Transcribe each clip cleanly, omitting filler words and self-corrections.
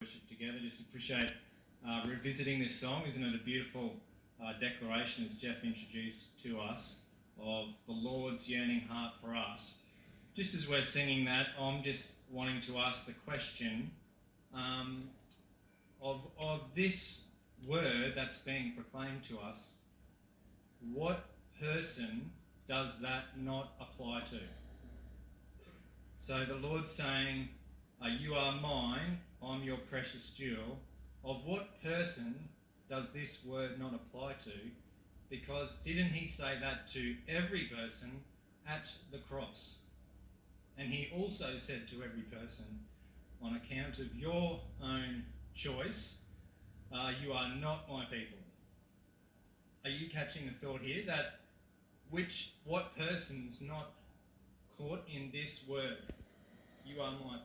worship together. Just appreciate revisiting this song. Isn't it a beautiful declaration, as Jeff introduced to us, of the Lord's yearning heart for us? Just as we're singing that, I'm just wanting to ask the question of this word that's being proclaimed to us, what person does that not apply to? So the Lord's saying, you are mine, I'm your precious jewel. Of what person does this word not apply to? Because didn't he say that to every person at the cross? And he also said to every person, on account of your own choice, you are not my people. Are you catching the thought here that what person's not caught in this word? You are mine.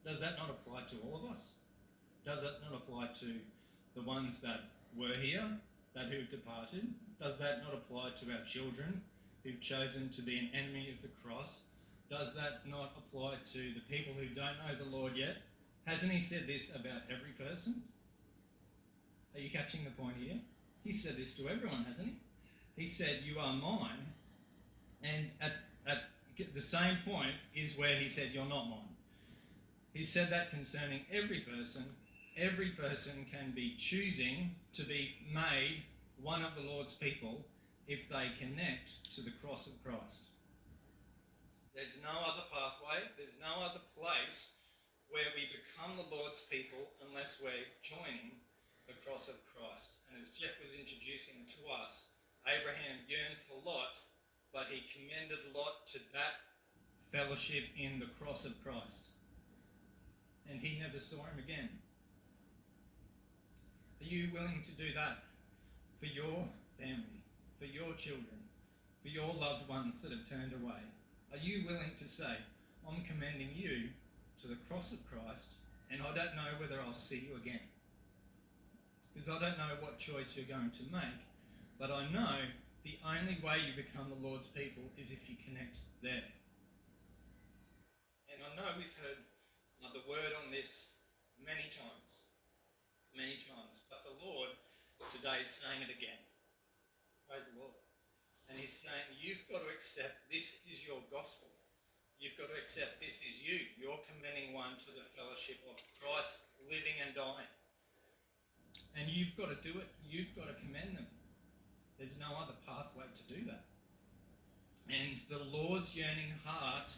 Does that not apply to all of us? Does that not apply to the ones that were here, that who've departed? Does that not apply to our children who've chosen to be an enemy of the cross? Does that not apply to the people who don't know the Lord yet? Hasn't he said this about every person? Are you catching the point here? He said this to everyone, hasn't he? He said, you are mine. And at the same point is where he said, you're not mine. He said that concerning every person. Every person can be choosing to be made one of the Lord's people if they connect to the cross of Christ. There's no other pathway, there's no other place where we become the Lord's people unless we're joining the cross of Christ. And as Jeff was introducing to us, Abraham yearned for Lot, but he commended Lot to that fellowship in the cross of Christ. And he never saw him again. Are you willing to do that for your family, for your children, for your loved ones that have turned away? Are you willing to say, I'm commending you to the cross of Christ, and I don't know whether I'll see you again? Because I don't know what choice you're going to make, but I know the only way you become the Lord's people is if you connect there. And I know we've heard the word on this many times, but the Lord today is saying it again. Praise the Lord. And he's saying, you've got to accept this is your gospel. You've got to accept this is you. You're commending one to the fellowship of Christ living and dying. And you've got to do it. You've got to commend them. There's no other pathway to do that. And the Lord's yearning heart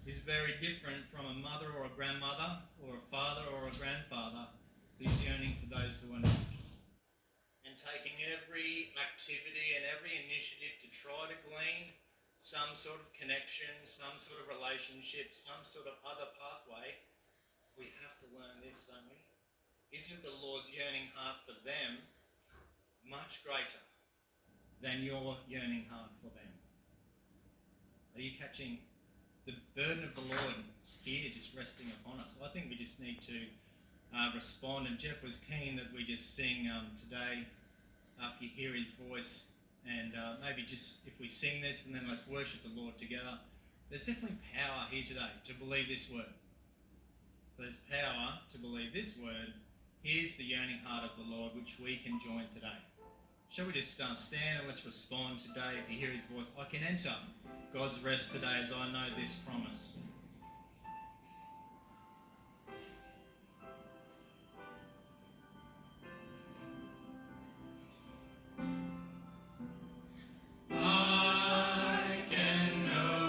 is very different from a mother or a grandmother or a father or a grandfather who's yearning for those who are not. And taking every activity and every initiative to try to glean some sort of connection, some sort of relationship, some sort of other pathway, we have to learn this, don't we? Isn't the Lord's yearning heart for them much greater than your yearning heart for them? Are you catching the burden of the Lord here just resting upon us? I think we just need to respond, and Jeff was keen that we just sing today after you hear his voice, and maybe just if we sing this and then let's worship the Lord together. There's definitely power here today to believe this word. So there's power to believe this word. Here's the yearning heart of the Lord, which we can join today. Shall we just stand and let's respond today? If you hear his voice, I can enter God's rest today as I know this promise.